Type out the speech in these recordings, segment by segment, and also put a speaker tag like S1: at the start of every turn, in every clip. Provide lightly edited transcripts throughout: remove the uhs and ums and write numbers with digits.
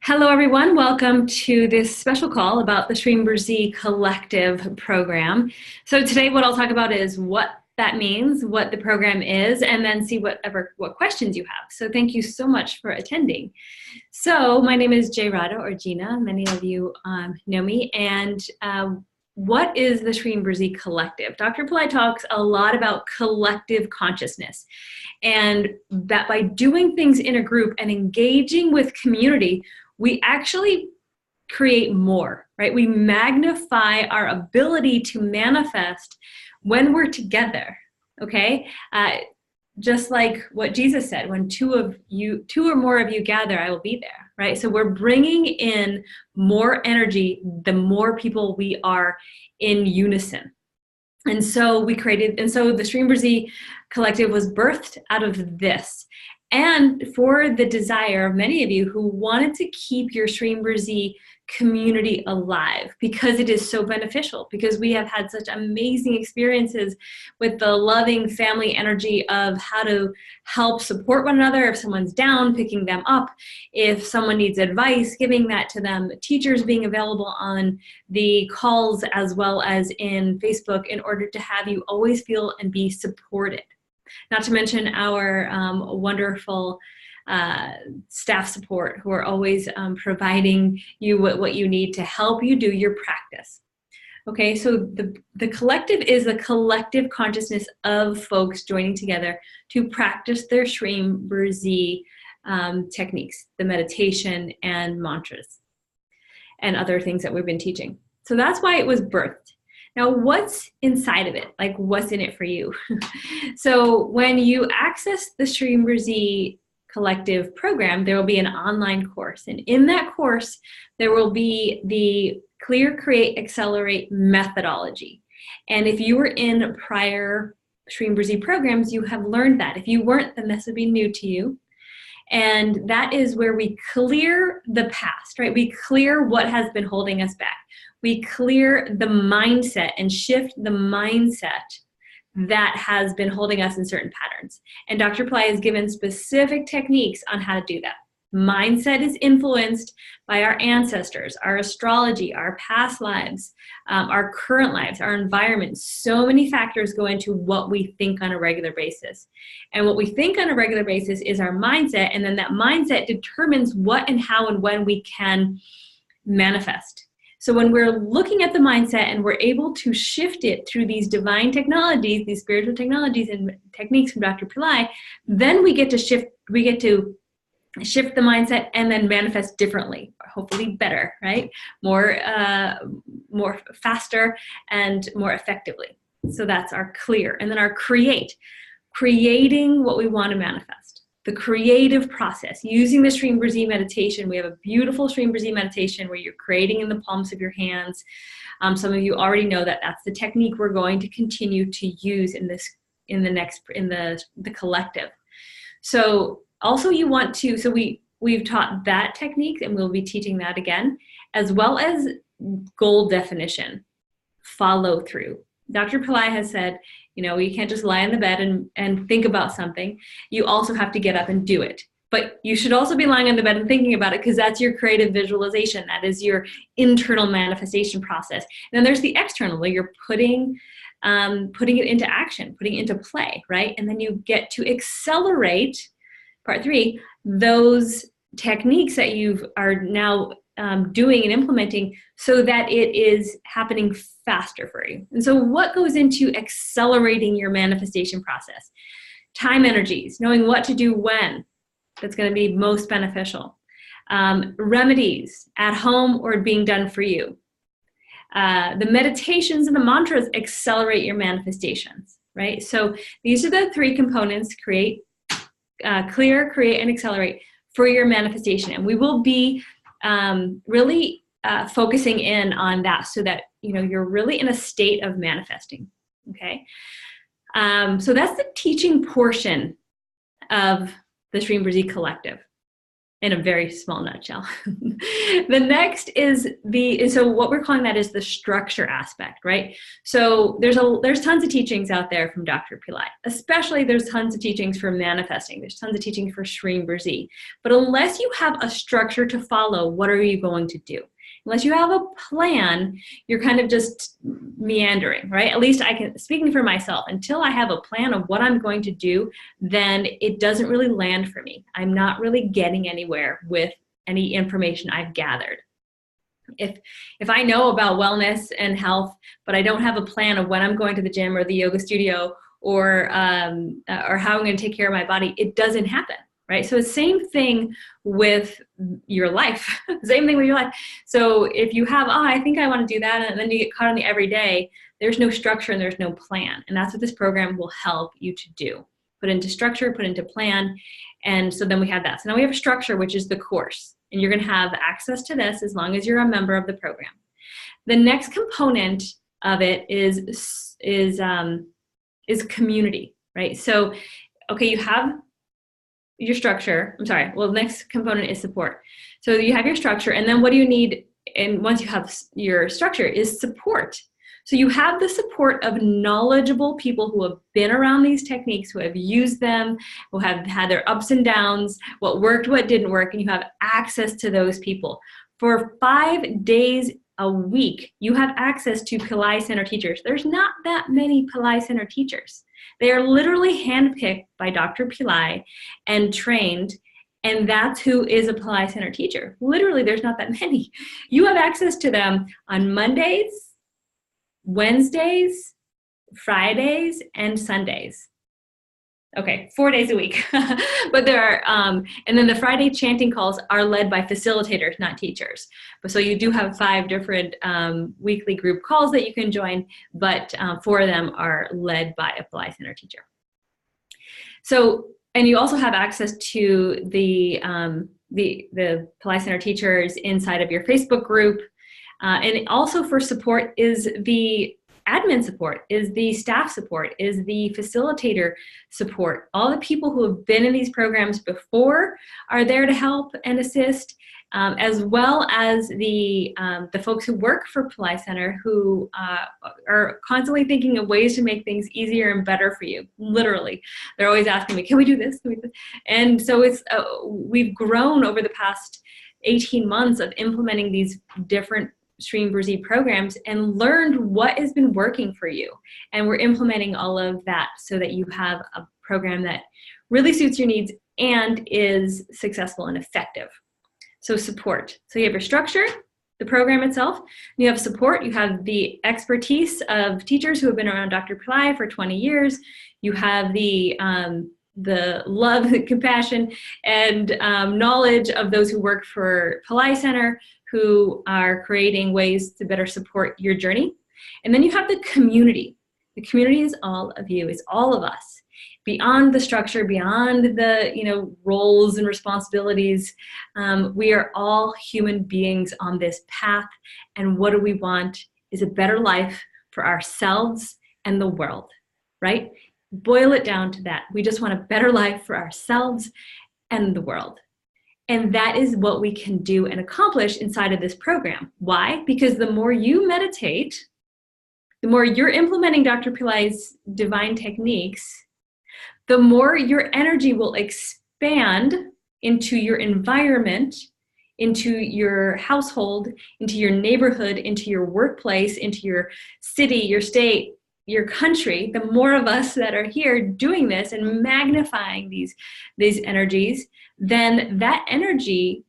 S1: Hello, everyone. Welcome to this special call about the Shreem Brzee Collective program. So today what I'll talk about is what that means, what the program is, and then see what questions you have. So thank you so much for attending. So my name is Rada or Gina. Many of you know me. And what is the Shreem Brzee Collective? Dr. Pillai talks a lot about collective consciousness, and that by doing things in a group and engaging with community, we actually create more, right? We magnify our ability to manifest when we're together, okay? Just like what Jesus said, when two or more of you gather, I will be there, right? So we're bringing in more energy the more people we are in unison. And so the Shreem Brzee Collective was birthed out of this. And for the desire of many of you who wanted to keep your Shreem Brzee community alive, because it is so beneficial, because we have had such amazing experiences with the loving family energy of how to help support one another. If someone's down, picking them up. If someone needs advice, giving that to them. Teachers being available on the calls as well as in Facebook in order to have you always feel and be supported. Not to mention our wonderful staff support who are always providing you what you need to help you do your practice. Okay, so the collective is a collective consciousness of folks joining together to practice their Shreem Brzee techniques, the meditation and mantras and other things that we've been teaching. So that's why it was birthed. Now, what's inside of it? Like, what's in it for you? So when you access the Shreem Brzee Collective program, there will be an online course. And in that course, there will be the Clear, Create, Accelerate methodology. And if you were in prior Shreem Brzee programs, you have learned that. If you weren't, then this would be new to you. And that is where we clear the past, right? We clear what has been holding us back. We clear the mindset and shift the mindset that has been holding us in certain patterns. And Dr. Pillai has given specific techniques on how to do that. Mindset is influenced by our ancestors, our astrology, our past lives, our current lives, our environment. So many factors go into what we think on a regular basis. And what we think on a regular basis is our mindset, and then that mindset determines what and how and when we can manifest. So when we're looking at the mindset and we're able to shift it through these divine technologies, these spiritual technologies and techniques from Dr. Pillai, then we get to shift the mindset and then manifest differently, hopefully better, right? More faster and more effectively. So that's our clear. And then our creating what we want to manifest. The creative process, using the Shreem Brzee meditation. We have a beautiful Shreem Brzee meditation where you're creating in the palms of your hands. Some of you already know that that's the technique we're going to continue to use in the collective. So also we've taught that technique, and we'll be teaching that again, as well as goal definition, follow through. Dr. Pillai has said, you can't just lie in the bed and think about something. You also have to get up and do it. But you should also be lying on the bed and thinking about it, because that's your creative visualization. That is your internal manifestation process. And then there's the external, where you're putting it into action, putting it into play, right? And then you get to accelerate, part 3, those techniques that you are now doing and implementing so that it is happening faster for you. And so what goes into accelerating your manifestation process? Time energies, knowing what to do when, that's going to be most beneficial. Remedies at home or being done for you. The meditations and the mantras accelerate your manifestations, right? So these are the 3 components: create, clear, create, and accelerate for your manifestation. And we will be really focusing in on that so that you're really in a state of manifesting. Okay, so that's the teaching portion of the Shreem Brzee Collective. in a very small nutshell. The next is so what we're calling that is the structure aspect, right? So there's tons of teachings out there from Dr. Pillai, especially there's tons of teachings for manifesting. There's tons of teachings for Shreem Brzee. But unless you have a structure to follow, what are you going to do? Unless you have a plan, you're kind of just meandering, right? At least speaking for myself, until I have a plan of what I'm going to do, then it doesn't really land for me. I'm not really getting anywhere with any information I've gathered. If I know about wellness and health, but I don't have a plan of when I'm going to the gym or the yoga studio or how I'm going to take care of my body, it doesn't happen. Right? So the same thing with your life, same thing with your life. So if you have, I think I want to do that, and then you get caught on the everyday, there's no structure and there's no plan. And that's what this program will help you to do. Put into structure, put into plan. And so then we have that. So now we have a structure, which is the course. And you're going to have access to this as long as you're a member of the program. The next component of it is community, right? So, okay, you have your structure. The next component is support. So you have your structure, and then what do you need? And once you have your structure is support. So you have the support of knowledgeable people who have been around these techniques, who have used them, who have had their ups and downs, what worked, what didn't work, and you have access to those people. For 5 days a week, you have access to Pillai Center teachers. There's not that many Pillai Center teachers. They are literally handpicked by Dr. Pillai and trained, and that's who is a Pillai Center teacher. Literally, there's not that many. You have access to them on Mondays, Wednesdays, Fridays, and Sundays. Okay, 4 days a week. But there are, and then the Friday chanting calls are led by facilitators, not teachers. But so you do have 5 different weekly group calls that you can join, but 4 of them are led by a Pillai Center teacher. So, and you also have access to the Pillai Center teachers inside of your Facebook group. And also for support is the admin support, is the staff support, is the facilitator support. All the people who have been in these programs before are there to help and assist, as well as the folks who work for Pillai Center who are constantly thinking of ways to make things easier and better for you. Literally, they're always asking me, "Can we do this? Can we do this?" And so it's we've grown over the past 18 months of implementing these different Shreem Brzee programs and learned what has been working for you. And we're implementing all of that so that you have a program that really suits your needs and is successful and effective. So support. So you have your structure, the program itself, you have support, you have the expertise of teachers who have been around Dr. Pillai for 20 years, you have the love, compassion, and knowledge of those who work for Pillai Center, who are creating ways to better support your journey. And then you have the community. The community is all of you, it's all of us. Beyond the structure, beyond the roles and responsibilities, we are all human beings on this path. And what do we want is a better life for ourselves and the world, right? Boil it down to that. We just want a better life for ourselves and the world. And that is what we can do and accomplish inside of this program. Why? Because the more you meditate, the more you're implementing Dr. Pillai's divine techniques, the more your energy will expand into your environment, into your household, into your neighborhood, into your workplace, into your city, your state, your country. The more of us that are here doing this and magnifying these energies, then that energy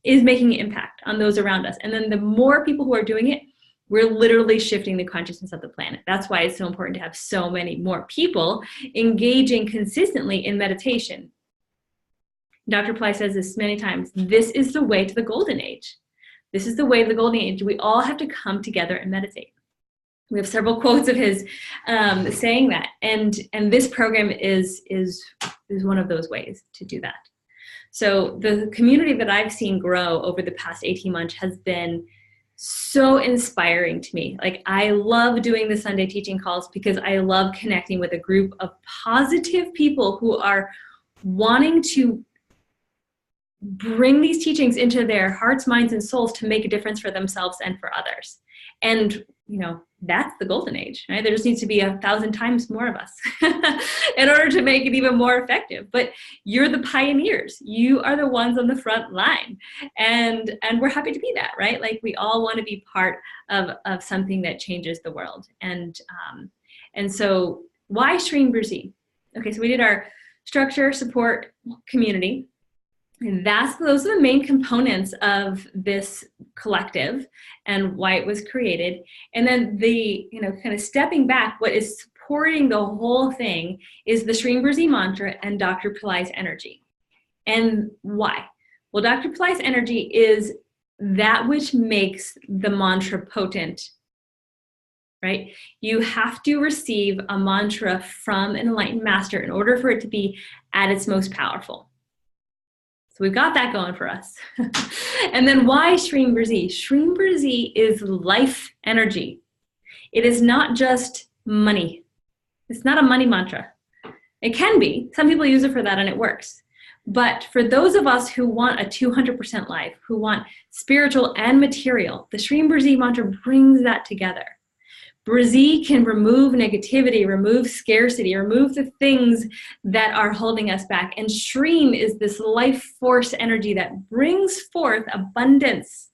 S1: is making an impact on those around us. And then the more people who are doing it, we're literally shifting the consciousness of the planet. That's why it's so important to have so many more people engaging consistently in meditation. Dr. Pillai says this many times, this is the way to the golden age. This is the way to the golden age. We all have to come together and meditate. We have several quotes of his saying that, and this program is one of those ways to do that. So the community that I've seen grow over the past 18 months has been so inspiring to me. Like, I love doing the Sunday teaching calls because I love connecting with a group of positive people who are wanting to bring these teachings into their hearts, minds, and souls to make a difference for themselves and for others. And, you know, that's the golden age, right? There just needs to be 1,000 times more of us in order to make it even more effective. But you're the pioneers. You are the ones on the front line. And we're happy to be that, right? Like, we all want to be part of something that changes the world. And so why Shreem Brzee? Okay, so we did our structure, support, community. And those are the main components of this collective and why it was created. And then the, you know, kind of stepping back, what is supporting the whole thing is the Shreem Brzee mantra and Dr. Pillai's energy. And why? Well, Dr. Pillai's energy is that which makes the mantra potent, right? You have to receive a mantra from an enlightened master in order for it to be at its most powerful. So we've got that going for us. And then why Shreem Brzee? Shreem Brzee is life energy. It is not just money. It's not a money mantra. It can be. Some people use it for that and it works. But for those of us who want a 200% life, who want spiritual and material, the Shreem Brzee mantra brings that together. Brzee can remove negativity, remove scarcity, remove the things that are holding us back. And Shreem is this life force energy that brings forth abundance.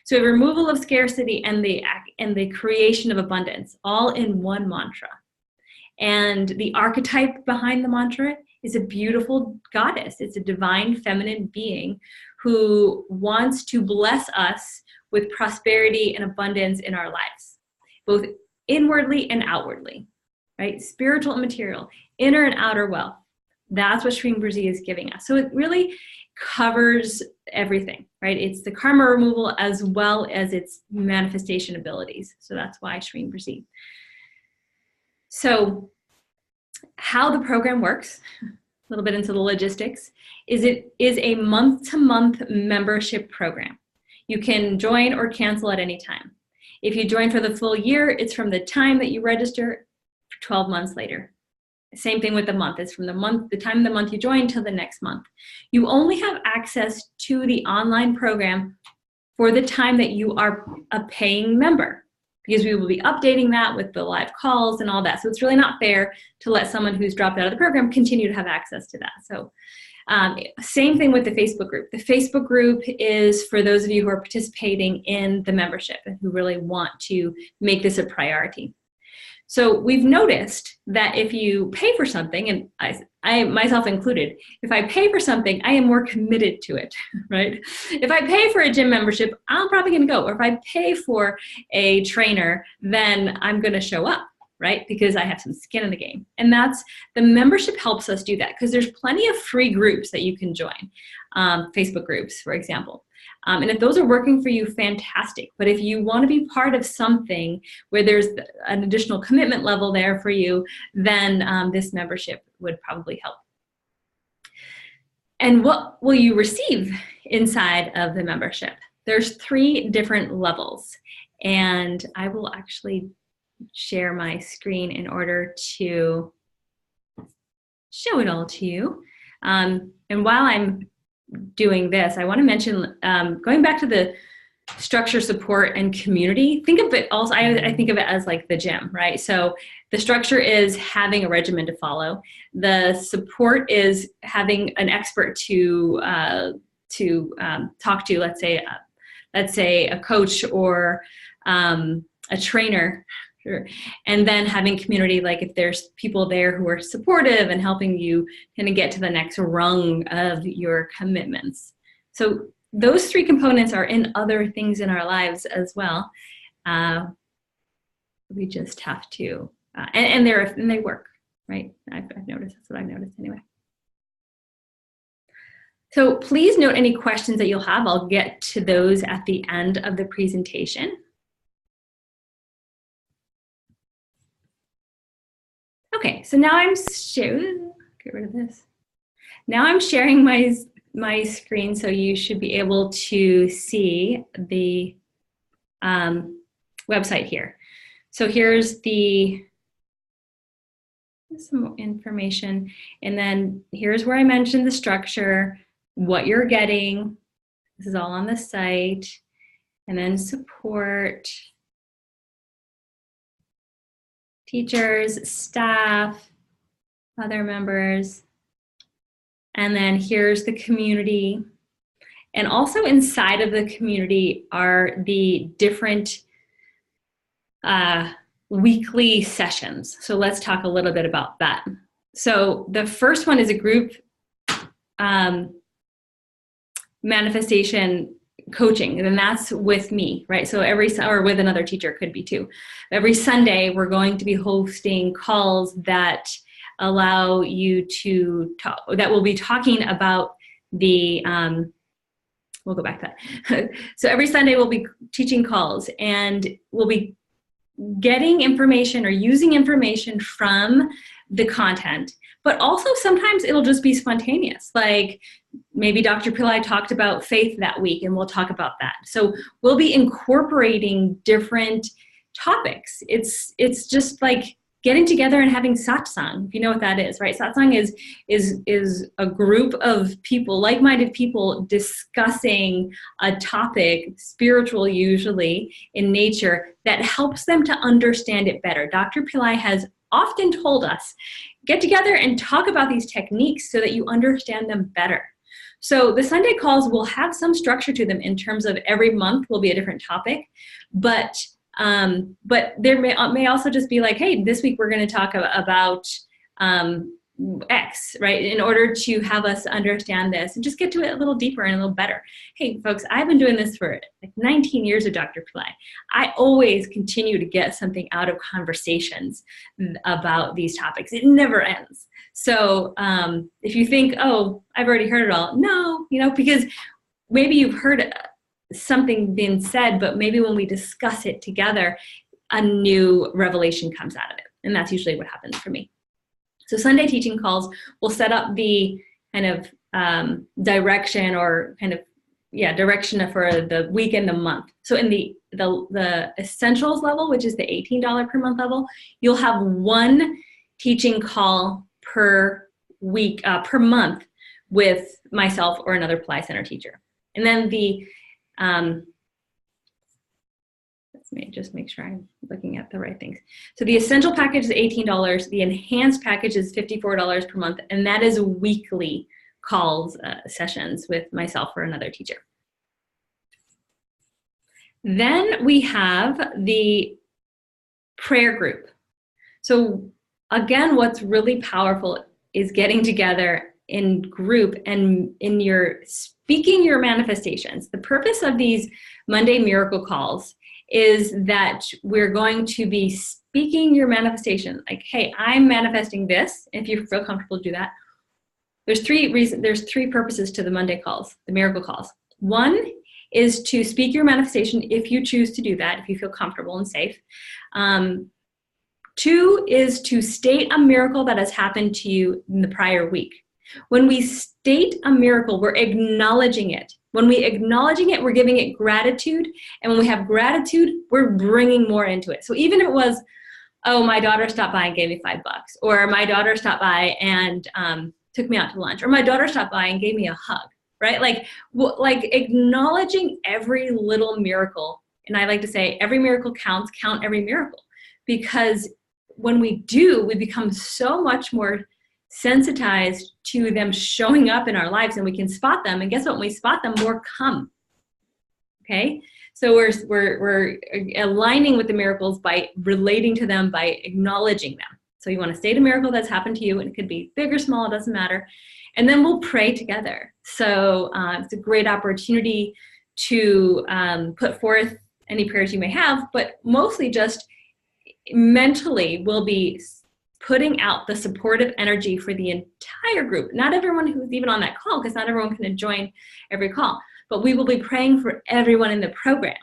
S1: So removal of scarcity and the creation of abundance, all in one mantra. And the archetype behind the mantra is a beautiful goddess. It's a divine feminine being who wants to bless us with prosperity and abundance in our lives, both inwardly and outwardly, right? Spiritual and material, inner and outer wealth. That's what Shreem Brzee is giving us. So it really covers everything, right? It's the karma removal as well as its manifestation abilities. So that's why Shreem Brzee. So how the program works, a little bit into the logistics, is it is a month-to-month membership program. You can join or cancel at any time. If you join for the full year, it's from the time that you register 12 months later. Same thing with the month. It's from the time of the month you join till the next month. You only have access to the online program for the time that you are a paying member, because we will be updating that with the live calls and all that. So it's really not fair to let someone who's dropped out of the program continue to have access to that. So same thing with the Facebook group. The Facebook group is for those of you who are participating in the membership and who really want to make this a priority. So we've noticed that if you pay for something, and I myself included, if I pay for something, I am more committed to it, right? If I pay for a gym membership, I'm probably gonna go. Or if I pay for a trainer, then I'm gonna show up, right? Because I have some skin in the game. And the membership helps us do that, because there's plenty of free groups that you can join, Facebook groups, for example. And if those are working for you, fantastic. But if you want to be part of something where there's an additional commitment level there for you, then this membership would probably help. And what will you receive inside of the membership? There's 3 different levels. And I will actually share my screen in order to show it all to you. And while I'm doing this, I want to mention, going back to the structure, support, and community, think of it also, I think of it as like the gym, right? So the structure is having a regimen to follow. The support is having an expert to talk to, let's say a coach or a trainer. Sure. And then having community, like if there's people there who are supportive and helping you kind of get to the next rung of your commitments. So those 3 components are in other things in our lives as well. We just have to, and they work, right? I've noticed, that's what I've noticed anyway. So please note any questions that you'll have. I'll get to those at the end of the presentation. Okay, so now I'm get rid of this. Now I'm sharing my screen, so you should be able to see the website here. So here's some more information, and then here's where I mentioned the structure, what you're getting. This is all on the site. And then support, teachers, staff, other members. And then here's the community. And also inside of the community are the different weekly sessions. So let's talk a little bit about that. So the first one is a group manifestation coaching, and that's with me, right? So or with another teacher, could be too. Every Sunday, we're going to be hosting calls that allow you to talk, that will be talking about the, we'll go back to that. So every Sunday we'll be teaching calls, and we'll be getting information or using information from the content, but also sometimes it'll just be spontaneous. Like maybe Dr. Pillai talked about faith that week, and we'll talk about that. So we'll be incorporating different topics. It's just like getting together and having satsang, if you know what that is, right? Satsang is a group of people, like-minded people, discussing a topic, spiritual usually, in nature, that helps them to understand it better. Dr. Pillai has often told us, get together and talk about these techniques so that you understand them better. So the Sunday calls will have some structure to them in terms of every month will be a different topic, but there may also just be like, hey, this week we're going to talk about X, right? In order to have us understand this and just get to it a little deeper and a little better. Hey, folks, I've been doing this for like 19 years with Dr. Pillai. I always continue to get something out of conversations about these topics. It never ends. So if you think, oh, I've already heard it all, no, because maybe you've heard something being said, but maybe when we discuss it together, a new revelation comes out of it. And that's usually what happens for me. So Sunday teaching calls will set up the kind of direction or kind of, direction for the week and the month. So in the essentials level, which is the $18 per month level, you'll have one teaching call per week, per month with myself or another Pillai Center teacher. And then the let's just make sure I'm looking at the right things. So the essential package is $18. The enhanced package is $54 per month, and that is weekly calls, sessions with myself or another teacher. Then we have the prayer group. So again, what's really powerful is getting together in group and in your speaking your manifestations. The purpose of these Monday miracle calls is that we're going to be speaking your manifestation. Like, hey, I'm manifesting this. If you feel comfortable, do that. There's three purposes to the Monday calls, the miracle calls. One is to speak your manifestation if you choose to do that, if you feel comfortable and safe. Two is to state a miracle that has happened to you in the prior week. When we state a miracle, we're acknowledging it. When we're acknowledging it, we're giving it gratitude. And when we have gratitude, we're bringing more into it. So even if it was, oh, my daughter stopped by and gave me $5, or my daughter stopped by and took me out to lunch, or my daughter stopped by and gave me a hug, right? Like acknowledging every little miracle. And I like to say, every miracle counts, count every miracle. Because when we do, we become so much more sensitized to them showing up in our lives, and we can spot them. And guess what? When we spot them, more come. Okay? So we're aligning with the miracles by relating to them, by acknowledging them. So you want to state a miracle that's happened to you, and it could be big or small, it doesn't matter. And then we'll pray together. So it's a great opportunity to put forth any prayers you may have, but mostly just mentally we'll be putting out the supportive energy for the entire group. Not everyone who's even on that call, because not everyone can join every call, but we will be praying for everyone in the program.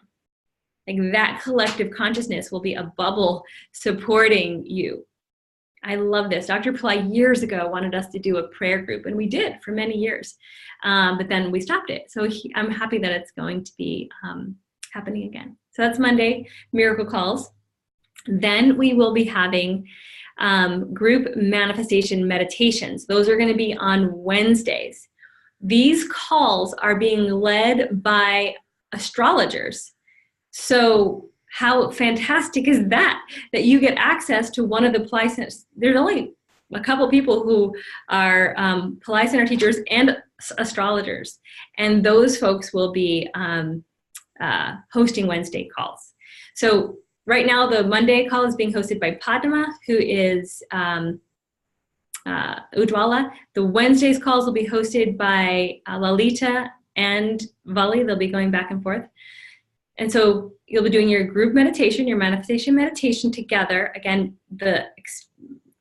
S1: Like that collective consciousness will be a bubble supporting you. I love this. Dr. Pillai years ago wanted us to do a prayer group, and we did for many years, but then we stopped it. So I'm happy that it's going to be happening again. So that's Monday, miracle calls. Then we will be having group manifestation meditations. Those are going to be on Wednesdays. these calls are being led by astrologers. So how fantastic is that you get access to one of the Pillai Centers? There's only a couple people who are Pillai Center teachers and astrologers, and those folks will be hosting Wednesday calls. So right now the Monday call is being hosted by Padma, who is Ujwala. The Wednesday's calls will be hosted by Lalita and Vali. They'll be going back and forth. And so you'll be doing your group meditation, your manifestation meditation together. Again,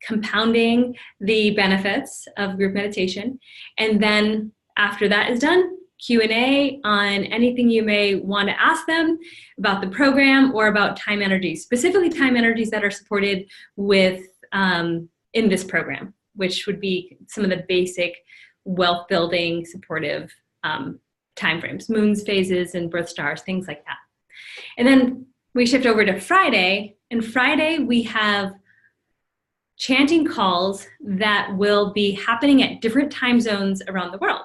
S1: compounding the benefits of group meditation. And then after that is done, Q&A on anything you may want to ask them about the program or about time energies, specifically time energies that are supported with in this program, which would be some of the basic wealth building supportive timeframes, moons, phases, and birth stars, things like that. And then we shift over to Friday, and Friday we have chanting calls that will be happening at different time zones around the world.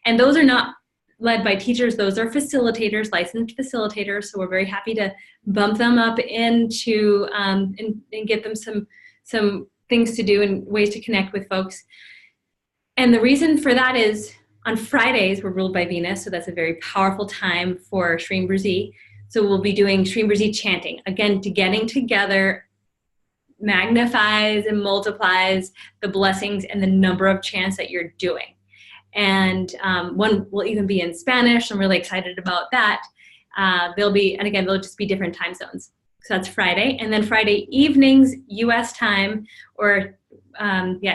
S1: And those are not led by teachers, those are facilitators, licensed facilitators, so we're very happy to bump them up into and get them some things to do and ways to connect with folks. And the reason for that is on Fridays, we're ruled by Venus, so that's a very powerful time for Shreem Brzee. So we'll be doing Shreem Brzee chanting. Again, getting together magnifies and multiplies the blessings and the number of chants that you're doing. And one will even be in Spanish. I'm really excited about that. They'll just be different time zones. So that's Friday. And then Friday evenings, US time, or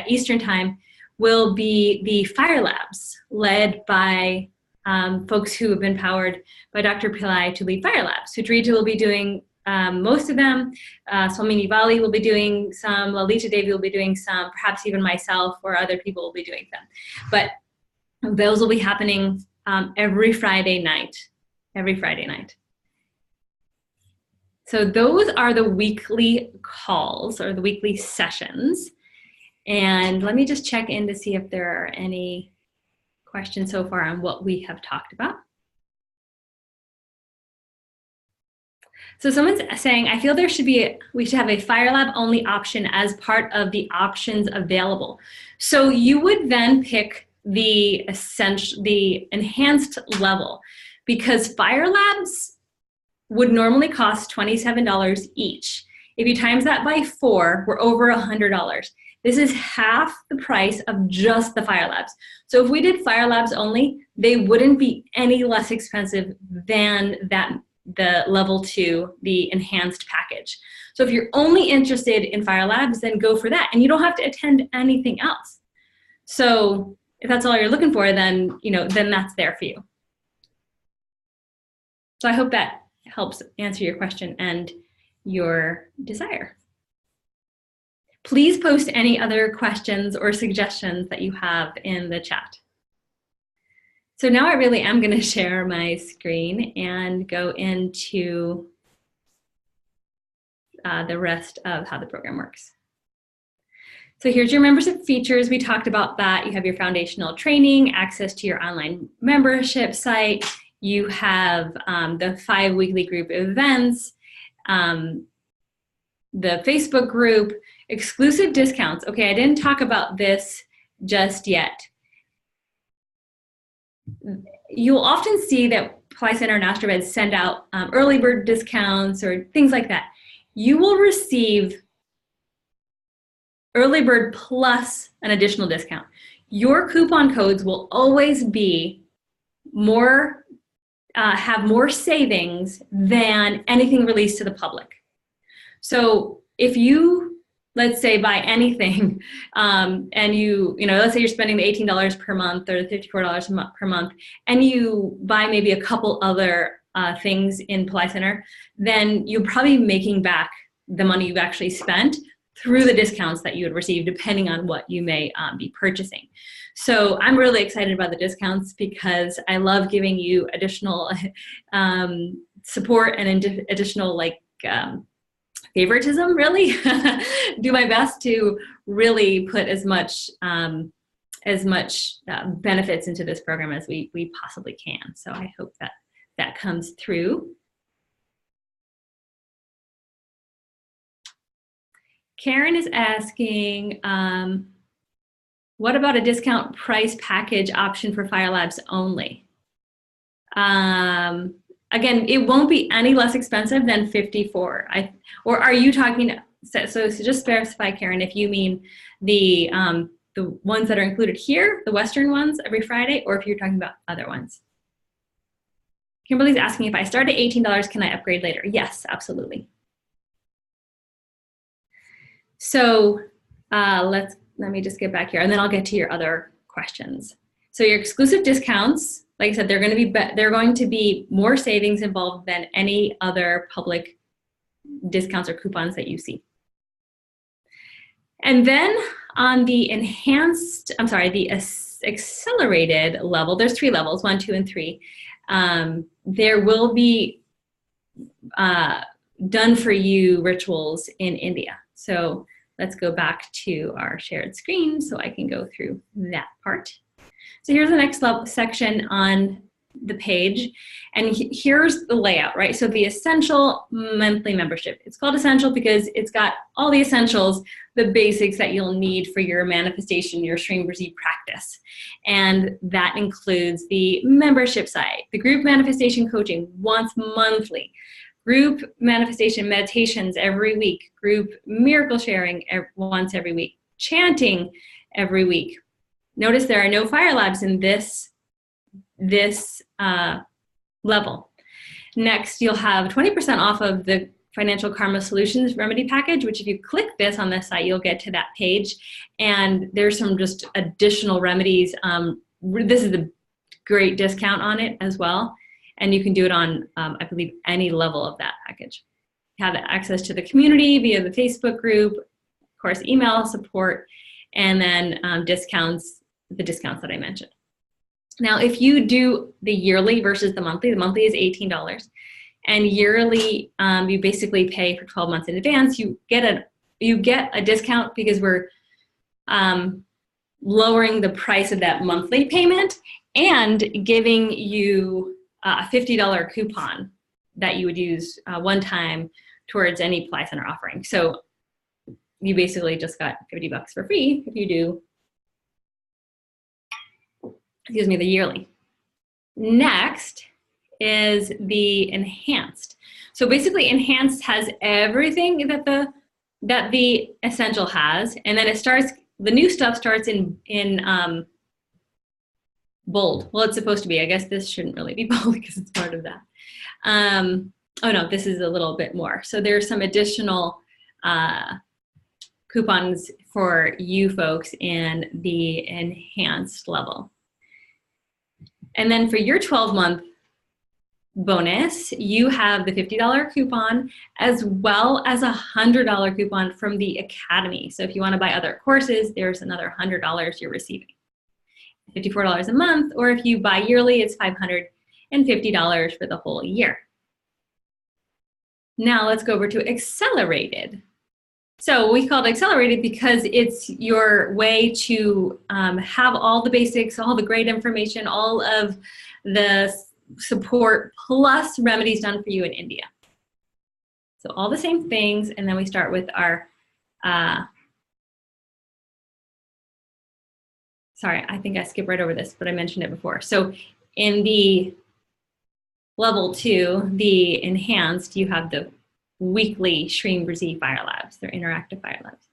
S1: Eastern time, will be the Fire Labs led by folks who have been powered by Dr. Pillai to lead Fire Labs. Sudrita will be doing most of them. Swamini Vali will be doing some. Lalita Devi will be doing some. Perhaps even myself or other people will be doing them. But those will be happening every Friday night. Every Friday night. So those are the weekly calls or the weekly sessions. And let me just check in to see if there are any questions so far on what we have talked about. So someone's saying, I feel we should have a Fire Lab only option as part of the options available. So you would then pick the enhanced level, because Fire Labs would normally cost $27 each. If you times that by 4, we're over $100. This is half the price of just the Fire Labs. So if we did Fire Labs only, they wouldn't be any less expensive than the level 2, the enhanced package. So if you're only interested in Fire Labs, then go for that. And you don't have to attend anything else. So if that's all you're looking for, then that's there for you. So I hope that helps answer your question and your desire. Please post any other questions or suggestions that you have in the chat. So now I really am going to share my screen and go into the rest of how the program works. So here's your membership features. We talked about that. You have your foundational training, access to your online membership site. You have the 5 weekly group events, the Facebook group, exclusive discounts. Okay, I didn't talk about this just yet. You'll often see that Pillai Center and AstroVed send out early bird discounts or things like that. You will receive early bird plus an additional discount. Your coupon codes will always be have more savings than anything released to the public. So if you, let's say, buy anything, and let's say you're spending the $18 per month or the $54 per month, and you buy maybe a couple other things in Pillai Center, then you're probably making back the money you've actually spent through the discounts that you would receive, depending on what you may be purchasing. So I'm really excited about the discounts because I love giving you additional support and additional favoritism, really. Do my best to really put as much as much benefits into this program as we possibly can. So I hope that that comes through. Karen is asking, what about a discount price package option for Fire Labs only? Again, it won't be any less expensive than 54. Or are you talking, so just specify, Karen, if you mean the ones that are included here, the Western ones every Friday, or if you're talking about other ones. Kimberly's asking, if I start at $18, can I upgrade later? Yes, absolutely. So let me just get back here, and then I'll get to your other questions. So your exclusive discounts, like I said, they're going to be more savings involved than any other public discounts or coupons that you see. And then on the accelerated level, there's 3 levels, 1, 2, and 3. There will be done for you rituals in India. So let's go back to our shared screen so I can go through that part. So here's the next section on the page, and here's the layout, right? So the essential monthly membership. It's called essential because it's got all the essentials, the basics that you'll need for your manifestation, your Shreem Brzee practice. And that includes the membership site, the group manifestation coaching once monthly, group manifestation meditations every week, group miracle sharing once every week, chanting every week. Notice there are no Fire Labs in this level. Next, you'll have 20% off of the Financial Karma Solutions Remedy Package, which if you click this on this site, you'll get to that page. And there's some just additional remedies. This is a great discount on it as well. And you can do it on, I believe, any level of that package. You have access to the community via the Facebook group, of course, email support, and then discounts, the discounts that I mentioned. Now, if you do the yearly versus the monthly is $18. And yearly, you basically pay for 12 months in advance. You get a discount because we're lowering the price of that monthly payment and giving you a $50 coupon that you would use one time towards any Pillai Center offering. So you basically just got $50 for free if you do, excuse me, the yearly. Next is the enhanced. So basically enhanced has everything that the essential has, and then it starts, the new stuff starts in bold. Well, it's supposed to be. I guess this shouldn't really be bold because it's part of that. Oh no, this is a little bit more. So there's some additional coupons for you folks in the enhanced level. And then for your 12-month bonus, you have the $50 coupon as well as a $100 coupon from the Academy. So if you want to buy other courses, there's another $100 you're receiving. $54 a month, or if you buy yearly, it's $550 for the whole year. Now let's go over to accelerated. So we call it accelerated because it's your way to have all the basics, all the great information, all of the support plus remedies done for you in India. So all the same things, and then we start with our, sorry, I think I skipped right over this, but I mentioned it before. So in the level 2, the enhanced, you have the weekly Shreem Brzee Fire Labs. They're interactive Fire Labs.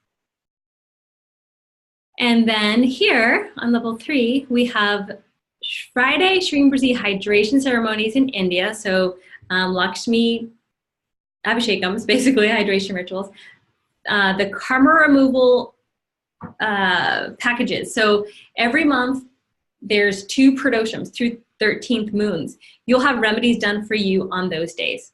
S1: And then here on level 3, we have Friday Shreem Brzee hydration ceremonies in India. So Lakshmi Abhishekams, basically hydration rituals. The karma removal packages. So every month there's 2 pradoshams, 2 13th moons. You'll have remedies done for you on those days.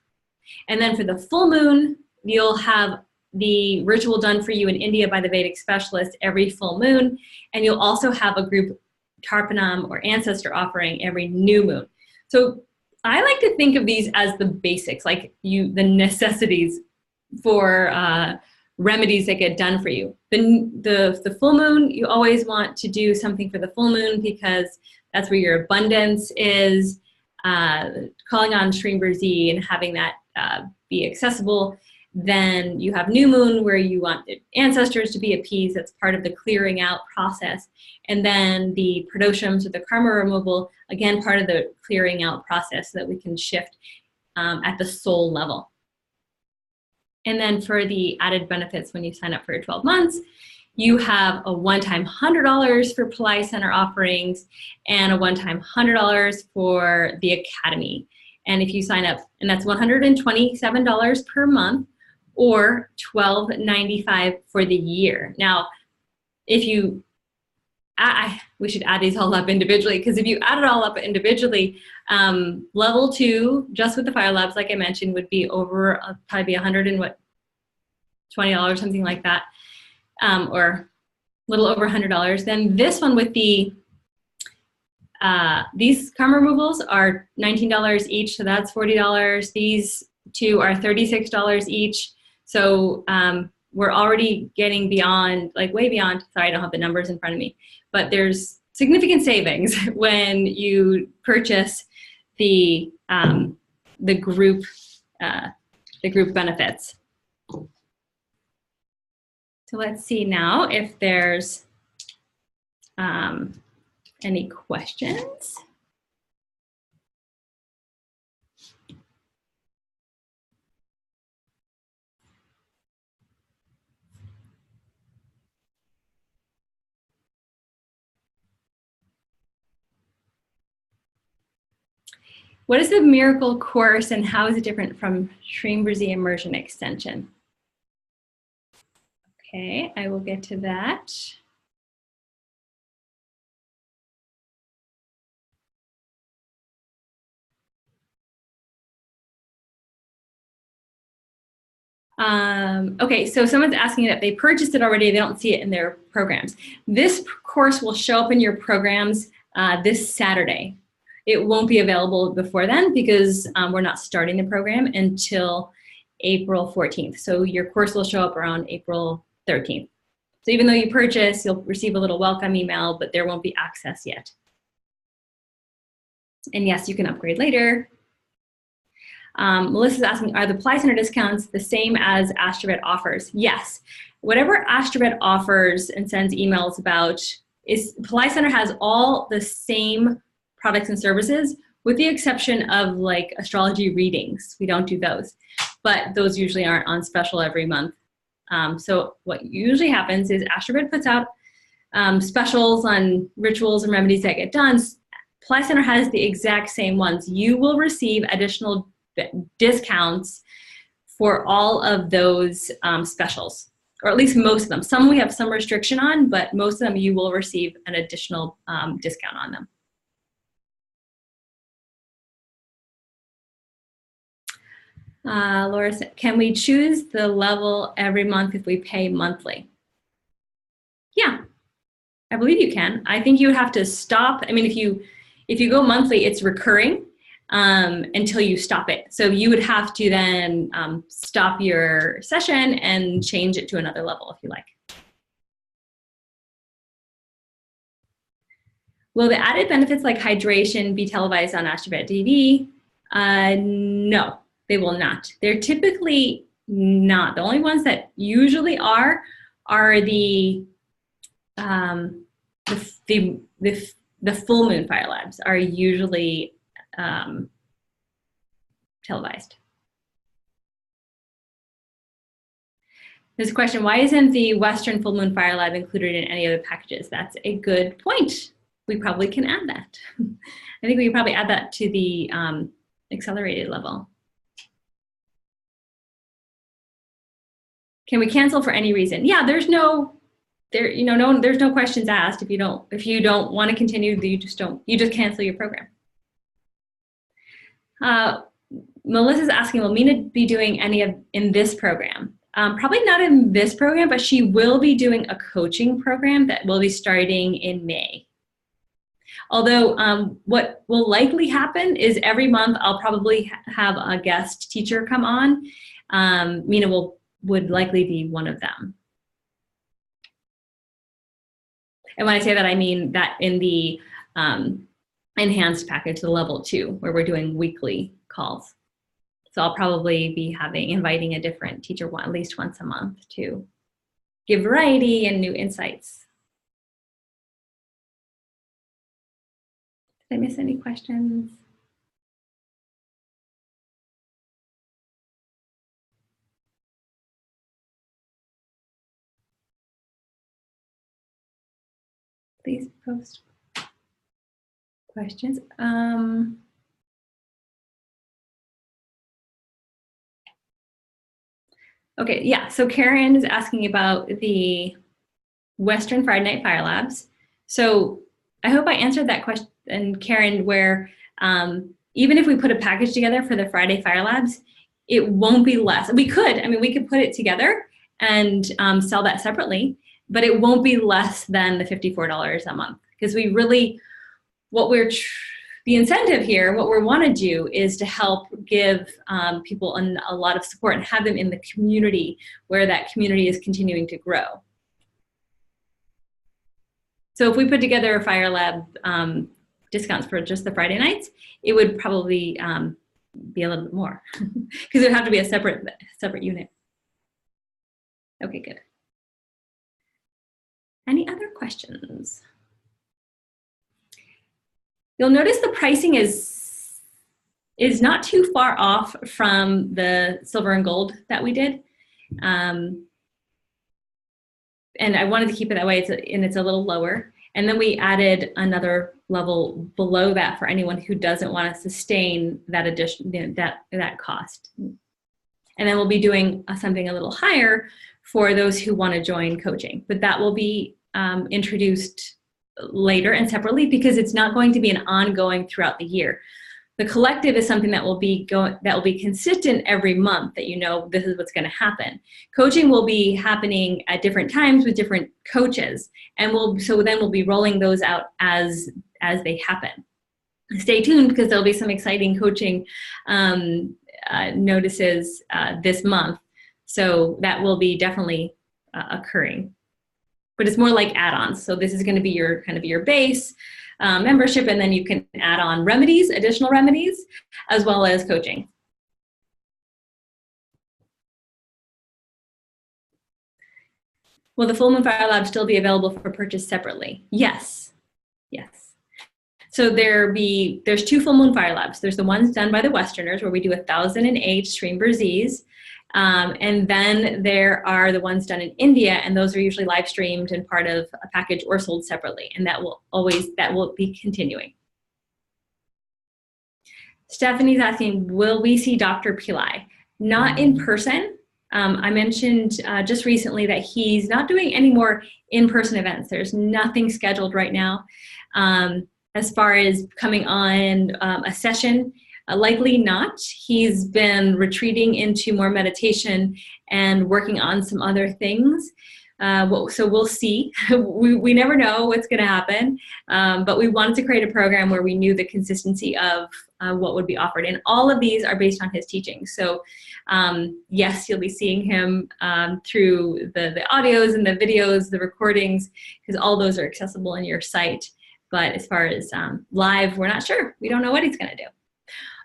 S1: And then for the full moon, you'll have the ritual done for you in India by the Vedic specialist every full moon. And you'll also have a group Tarpanam or ancestor offering every new moon. So I like to think of these as the basics, like the necessities for remedies that get done for you. The full moon, you always want to do something for the full moon because that's where your abundance is. Calling on Shreem Brzee and having that be accessible. Then you have new moon where you want the ancestors to be appeased. That's part of the clearing out process. And then the pradoshams or the karma removal, again, part of the clearing out process so that we can shift at the soul level. And then for the added benefits when you sign up for 12 months, you have a one-time $100 for Pillai Center offerings and a one-time $100 for the Academy. And if you sign up, and that's $127 per month or $12.95 for the year. Now, if you, we should add these all up individually, because if you add it all up individually, level 2, just with the Fire Labs, like I mentioned, would be over probably $120, something like that, or a little over $100. Then this one with the these karma removals are $19 each, so that's $40. These two are $36 each. So we're already getting beyond, like way beyond, sorry, I don't have the numbers in front of me, but there's significant savings when you purchase the group benefits. So let's see now if there's any questions. What is the Miracle course and how is it different from Shreem Brzee Immersion Extension? Okay, I will get to that. Okay, so someone's asking that they purchased it already, they don't see it in their programs. This course will show up in your programs this Saturday. It won't be available before then because we're not starting the program until April 14th. So your course will show up around April 13th. So even though you purchase, you'll receive a little welcome email, but there won't be access yet. And yes, you can upgrade later. Melissa's asking, are the Pillai Center discounts the same as Astrobet offers? Yes. Whatever Astrobet offers and sends emails about, Pillai Center has all the same products and services with the exception of like astrology readings. We don't do those, but those usually aren't on special every month. So what usually happens is Astrobet puts out specials on rituals and remedies that get done. Pillai Center has the exact same ones. You will receive additional discounts for all of those specials, or at least most of them. Some we have some restriction on, but most of them you will receive an additional discount on them. Laura said, can we choose the level every month if we pay monthly? Yeah, I believe you can. I think you would have to stop. I mean, if you go monthly, it's recurring until you stop it. So you would have to then stop your session and change it to another level if you like. Will the added benefits like hydration be televised on Astrobet TV? No, they will not. They're typically not. The only ones that usually are the full moon Fire Labs are usually televised. There's a question, why isn't the Western Full Moon Fire Lab included in any other packages? That's a good point. We probably can add that. I think we can probably add that to the accelerated level. Can we cancel for any reason? Yeah, there's no questions asked. If you don't want to continue, you just cancel your program. Melissa's asking, will Mina be doing any in this program? Probably not in this program, but she will be doing a coaching program that will be starting in May. Although what will likely happen is every month I'll probably have a guest teacher come on. Mina will would likely be one of them. And when I say that, I mean that in the enhanced package, the level 2, where we're doing weekly calls. So I'll probably be inviting a different teacher at least once a month to give variety and new insights. Did I miss any questions? Please post questions. Okay, yeah, so Karen is asking about the Western Friday Night Fire Labs. So I hope I answered that question, Karen, where even if we put a package together for the Friday Fire Labs, it won't be less. We could put it together and sell that separately, but it won't be less than the $54 a month, because we really, the incentive here, what we want to do is to help give people a lot of support and have them in the community where that community is continuing to grow. So if we put together a Fire Lab discounts for just the Friday nights, it would probably be a little bit more because it would have to be a separate unit. Okay, good. Any other questions? You'll notice the pricing is not too far off from the silver and gold that we did. And I wanted to keep it that way, it's a little lower. And then we added another level below that for anyone who doesn't want to sustain that that cost. And then we'll be doing something a little higher for those who want to join coaching, but that will be introduced later and separately, because it's not going to be an ongoing throughout the year. The collective is something that will be consistent every month, that you know this is what's going to happen. Coaching will be happening at different times with different coaches, and so then we'll be rolling those out as they happen. Stay tuned, because there'll be some exciting coaching notices this month, so that will be definitely occurring. But it's more like add-ons. So this is going to be your kind of your base membership, and then you can add on remedies, additional remedies, as well as coaching. Will the Full Moon Fire Lab still be available for purchase separately? Yes, yes. So there's 2 Full Moon Fire Labs. There's the ones done by the Westerners, where we do 1,008 Shreem Brzees. And then there are the ones done in India, and those are usually live streamed and part of a package or sold separately, and that will be continuing. Stephanie's asking, will we see Dr. Pillai? Not in person. I mentioned just recently that he's not doing any more in-person events. There's nothing scheduled right now. As far as coming on a session, likely not. He's been retreating into more meditation and working on some other things. So we'll see. we never know what's going to happen, but we wanted to create a program where we knew the consistency of what would be offered. And all of these are based on his teaching. So yes, you'll be seeing him through the audios and the videos, the recordings, because all those are accessible in your site. But as far as live, we're not sure. We don't know what he's going to do.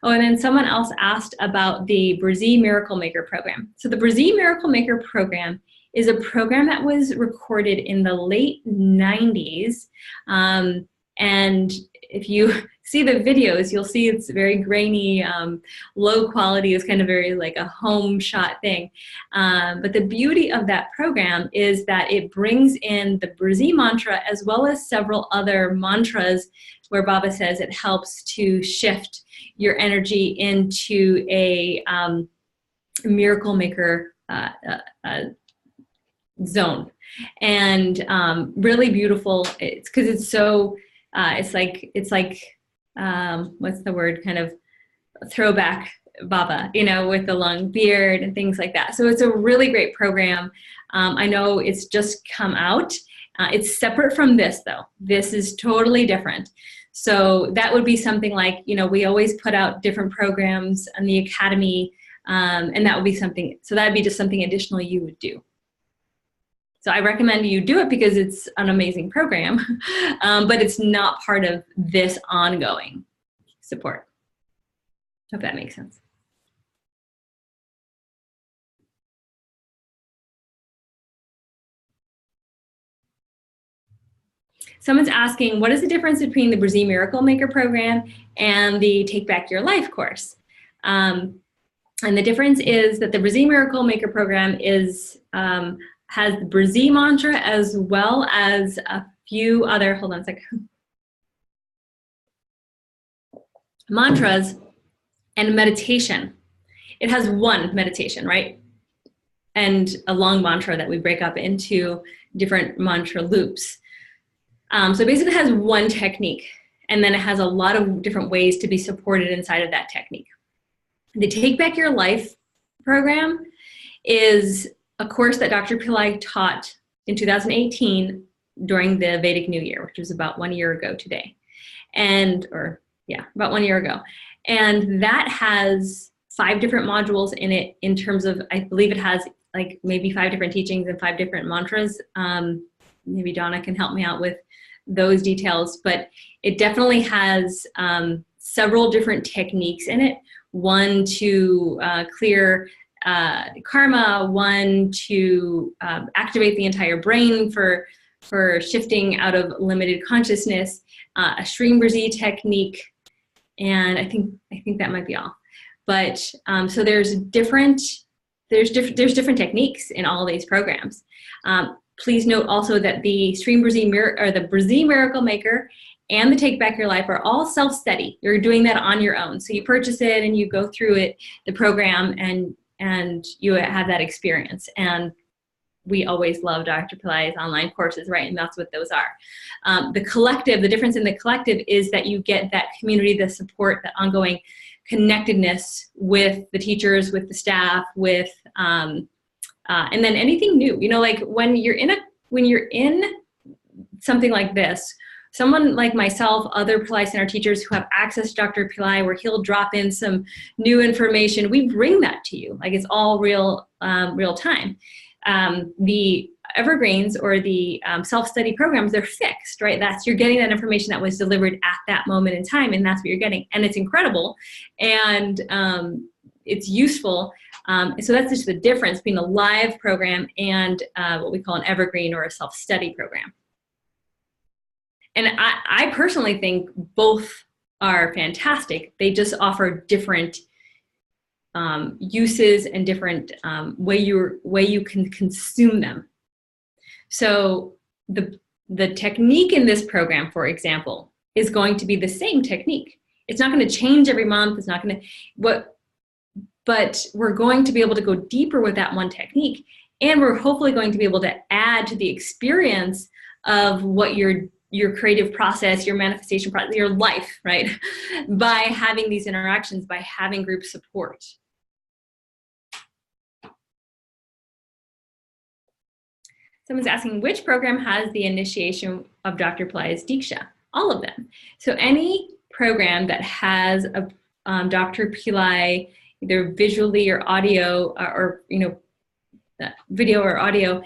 S1: Oh, and then someone else asked about the Brzee Miracle Maker program. So the Brzee Miracle Maker program is a program that was recorded in the late 90s. And if you see the videos, you'll see it's very grainy, low quality. It's kind of very like a home shot thing. But the beauty of that program is that it brings in the Brzee mantra as well as several other mantras where Baba says it helps to shift your energy into a miracle maker zone. And really beautiful. It's because it's so, it's like what's the word, kind of throwback Baba, you know, with the long beard and things like that. So it's a really great program. I know it's just come out. It's separate from this though. This is totally different. So that would be something like, you know, we always put out different programs on the Academy And that would be something, so that would be just something additional you would do. So I recommend you do it because it's an amazing program, but it's not part of this ongoing support. Hope that makes sense. Someone's asking, what is the difference between the Brzee Miracle Maker program and the Take Back Your Life course? And the difference is that the Brzee Miracle Maker program is has the Brzee mantra as well as a few other, hold on a second, mantras and meditation. It has one meditation, right? And a long mantra that we break up into different mantra loops. So basically it has one technique, and then it has a lot of different ways to be supported inside of that technique. The Take Back Your Life program is a course that Dr. Pillai taught in 2018 during the Vedic New Year, which was about 1 year ago today. About 1 year ago. And that has 5 different modules in it in terms of, I believe it has like maybe 5 different teachings and 5 different mantras. Maybe Donna can help me out with those details, but it definitely has several different techniques in it. One to clear karma, one to activate the entire brain for shifting out of limited consciousness, a Shreem Brzee technique, and I think that might be all. But so there's different techniques in all these programs. Please note also that the Shreem Brzee the Brzee Miracle Maker and the Take Back Your Life are all self-study. You're doing that on your own. So you purchase it and you go through it, the program, and you have that experience. And we always love Dr. Pillai's online courses, right? And that's what those are. The collective, the difference in the collective is that you get that community, the support, the ongoing connectedness with the teachers, with the staff, with and then anything new. You know, like when you're in something like this, someone like myself, other Pillai Center teachers who have access to Dr. Pillai, where he'll drop in some new information, we bring that to you. Like it's all real time. The evergreens or the self-study programs, they're fixed, right? You're getting that information that was delivered at that moment in time, and that's what you're getting. And it's incredible, and it's useful. So that's just the difference between a live program and what we call an evergreen or a self-study program. And I personally think both are fantastic. They just offer different uses and different way you can consume them. So the technique in this program, for example, is going to be the same technique. It's not going to change every month. It's not going to but we're going to be able to go deeper with that one technique, and we're hopefully going to be able to add to the experience of what your creative process, your manifestation process, your life, right? By having these interactions, by having group support. Someone's asking, which program has the initiation of Dr. Pillai's Diksha? All of them. So any program that has a Dr. Pillai, either visually or audio, or video or audio,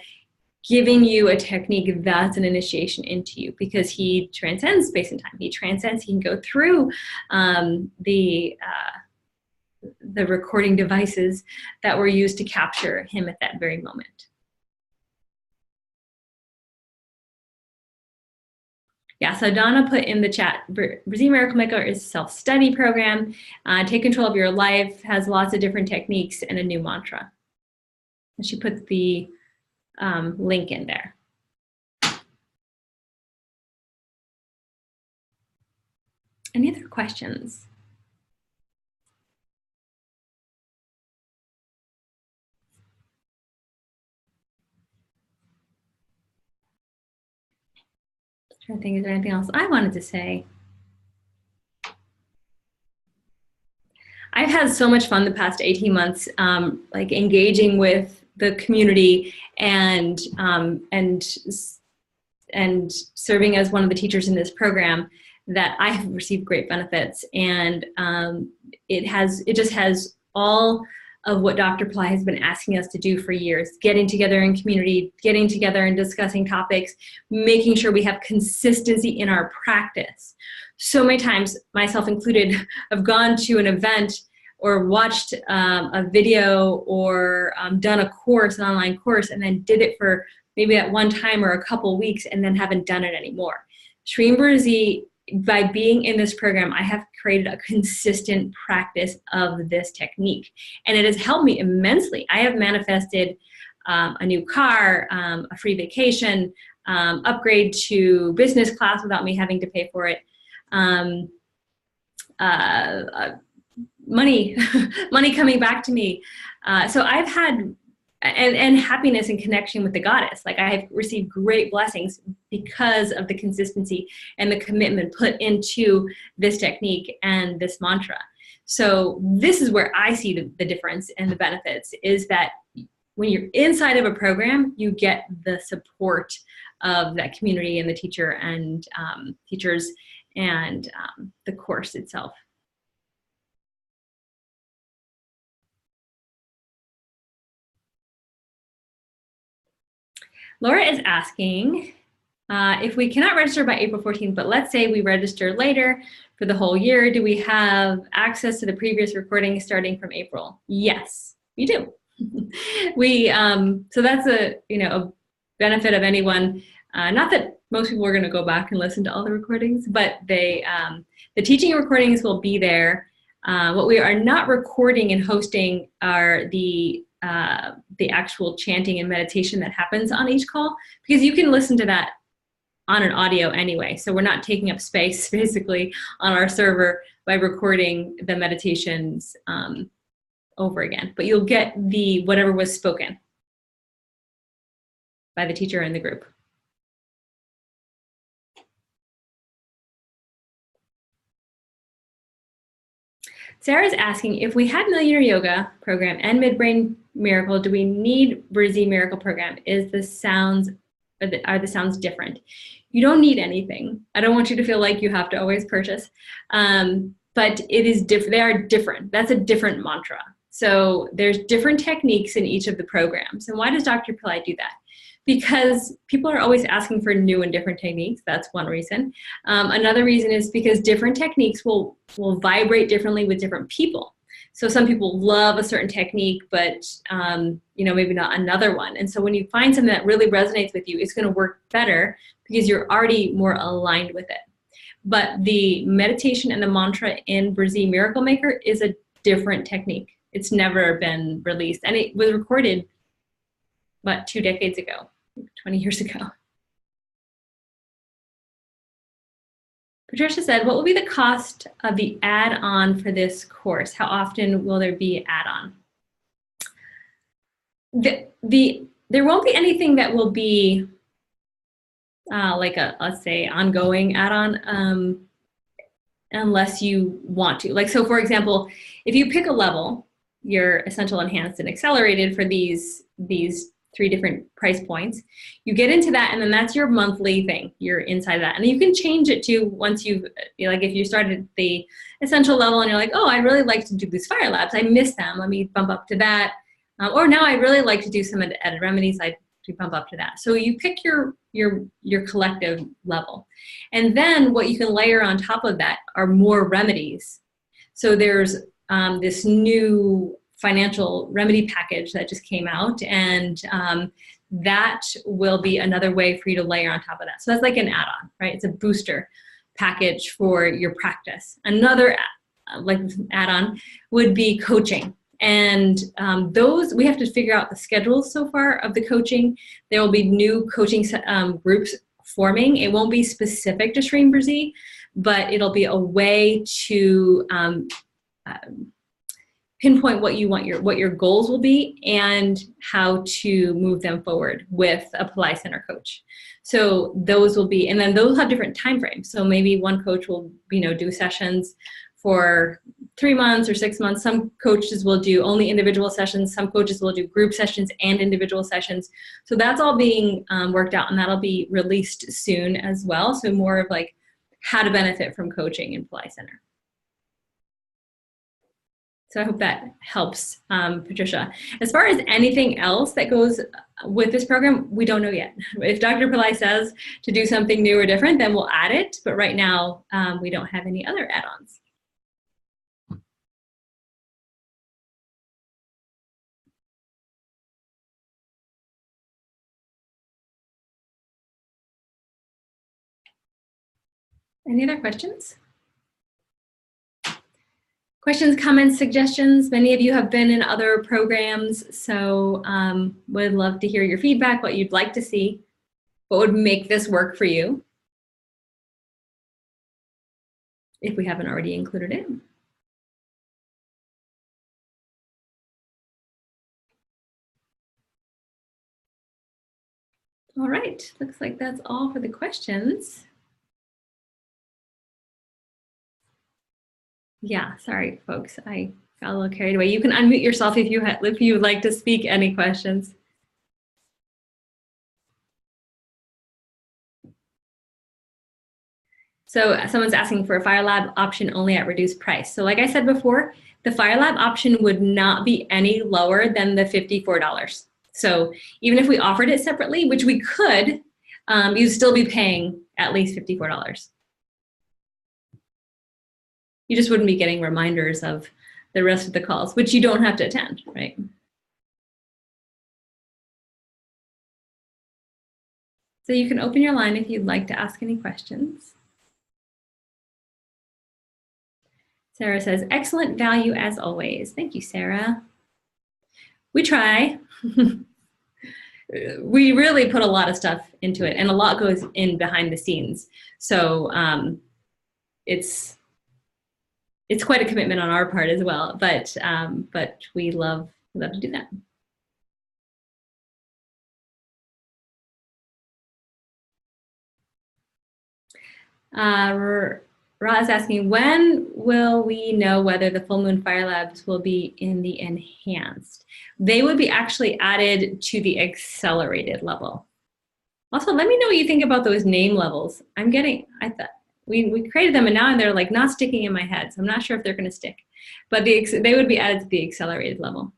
S1: giving you a technique, that's an initiation into you, because he transcends space and time. He transcends. He can go through the recording devices that were used to capture him at that very moment. Yeah, so Donna put in the chat, Brzee Miracle Maker is a self-study program. Take Control of Your Life has lots of different techniques and a new mantra. And she put the link in there. Any other questions? I think, is there anything else I wanted to say? I've had so much fun the past 18 months, like engaging with the community and serving as one of the teachers in this program, that I have received great benefits, and it just has all of what Dr. Pillai has been asking us to do for years, getting together in community, getting together and discussing topics, making sure we have consistency in our practice. So many times, myself included, I've gone to an event or watched a video or done a course, an online course, and then did it for maybe at one time or a couple weeks and then haven't done it anymore. Shreem Brzee, by being in this program, I have created a consistent practice of this technique. And it has helped me immensely. I have manifested a new car, a free vacation, upgrade to business class without me having to pay for it, money coming back to me. So I've had, and happiness and connection with the goddess. Like, I have received great blessings because of the consistency and the commitment put into this technique and this mantra. So this is where I see the difference and the benefits, is that when you're inside of a program, you get the support of that community and the teacher and teachers and the course itself. Laura is asking if we cannot register by April 14th, but let's say we register later for the whole year, do we have access to the previous recordings starting from April? Yes, we do. So that's a benefit of anyone. Not that most people are going to go back and listen to all the recordings, but the teaching recordings will be there. What we are not recording and hosting are the actual chanting and meditation that happens on each call, because you can listen to that on an audio anyway. So we're not taking up space basically on our server by recording the meditations over again, but you'll get the whatever was spoken by the teacher in the group. Sarah's asking, if we had Millionaire Yoga program and Midbrain Miracle, do we need Brzee Miracle program? Are the sounds different? You don't need anything. I don't want you to feel like you have to always purchase, but it is different. They are different. That's a different mantra. So there's different techniques in each of the programs. And why does Dr. Pillai do that? Because people are always asking for new and different techniques. That's one reason. Another reason is because different techniques will vibrate differently with different people. So some people love a certain technique, but maybe not another one. And so when you find something that really resonates with you, it's going to work better because you're already more aligned with it. But the meditation and the mantra in Brzee Miracle Maker is a different technique. It's never been released, and it was recorded, 2 decades ago, 20 years ago. Patricia said, what will be the cost of the add-on for this course? How often will there be add-on? There won't be anything that will be like let's say, ongoing add-on unless you want to. Like, so for example, if you pick a level, your Essential, Enhanced, and Accelerated for these 3 different price points, you get into that, and then that's your monthly thing. You're inside that, and you can change it to once you've, like, if you started the Essential level and you're like, oh, I really like to do these fire labs, I miss them, let me bump up to that, or now I really like to do some added remedies, I do bump up to that. So you pick your collective level, and then what you can layer on top of that are more remedies. So there's this new financial remedy package that just came out, and that will be another way for you to layer on top of that. So that's like an add-on, right? It's a booster package for your practice. Another like add-on would be coaching, and those, we have to figure out the schedules so far of the coaching. There will be new coaching groups forming. It won't be specific to Shreem Brzee, but it'll be a way to pinpoint what you want what your goals will be and how to move them forward with a Pillai Center coach. So those will be, and then those have different time frames. So maybe one coach will do sessions for 3 months or 6 months. Some coaches will do only individual sessions. Some coaches will do group sessions and individual sessions. So that's all being worked out, and that'll be released soon as well. So more of like how to benefit from coaching in Pillai Center. So I hope that helps, Patricia. As far as anything else that goes with this program, we don't know yet. If Dr. Pillai says to do something new or different, then we'll add it. But right now, we don't have any other add-ons. Any other questions? Questions, comments, suggestions? Many of you have been in other programs, so would love to hear your feedback, what you'd like to see, what would make this work for you, if we haven't already included it. All right, looks like that's all for the questions. Yeah, sorry, folks, I got a little carried away. You can unmute yourself if you would like to speak any questions. So someone's asking for a Fire Lab option only at reduced price. So like I said before, the Fire Lab option would not be any lower than the $54. So even if we offered it separately, which we could, you'd still be paying at least $54. You just wouldn't be getting reminders of the rest of the calls, which you don't have to attend, right? So you can open your line if you'd like to ask any questions. Sarah says, excellent value as always. Thank you, Sarah. We try. We really put a lot of stuff into it, and a lot goes in behind the scenes. So it's quite a commitment on our part as well, but we love to do that. Ra is asking, when will we know whether the Full Moon Fire Labs will be in the enhanced? They would be actually added to the accelerated level. Also, let me know what you think about those name levels. I thought we created them, and now they're like not sticking in my head, so I'm not sure if they're going to stick. But they would be added to the accelerated level.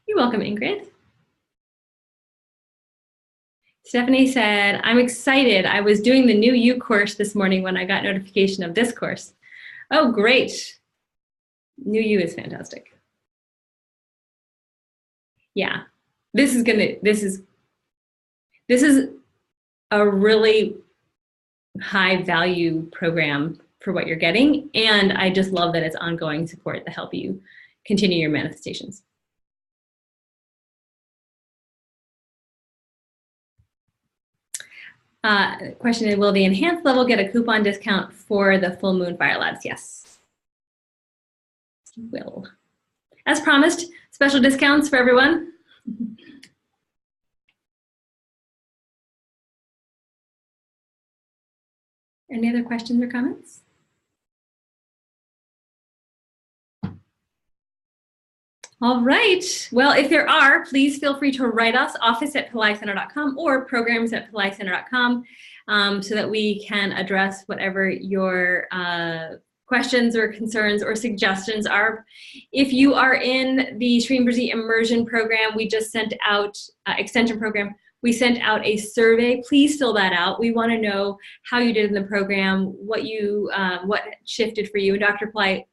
S1: You're welcome, Ingrid. Stephanie said, I'm excited. I was doing the new U course this morning when I got notification of this course. Oh, great. New U is fantastic. Yeah, this is a really high value program for what you're getting. And I just love that it's ongoing support to help you continue your manifestations. Question is, will the enhanced level get a coupon discount for the Full Moon Fire Labs? Yes, will. As promised, special discounts for everyone. Any other questions or comments? All right. Well, if there are, please feel free to write us, office@pillaicenter.com or programs@pillaicenter.com, so that we can address whatever your questions or concerns or suggestions are. If you are in the Shreem Brzee Immersion program, we just sent out, extension program, we sent out a survey. Please fill that out. We want to know how you did in the program, what shifted for you. And Dr. Pillai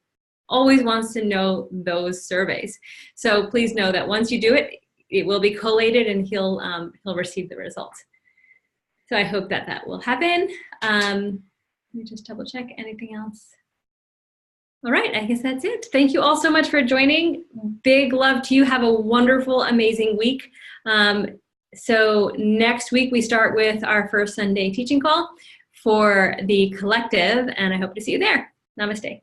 S1: always wants to know those surveys. So please know that once you do it, it will be collated and he'll receive the results. So I hope that will happen. Let me just double check anything else. All right, I guess that's it. Thank you all so much for joining. Big love to you. Have a wonderful, amazing week. So next week we start with our first Sunday teaching call for the collective, and I hope to see you there. Namaste.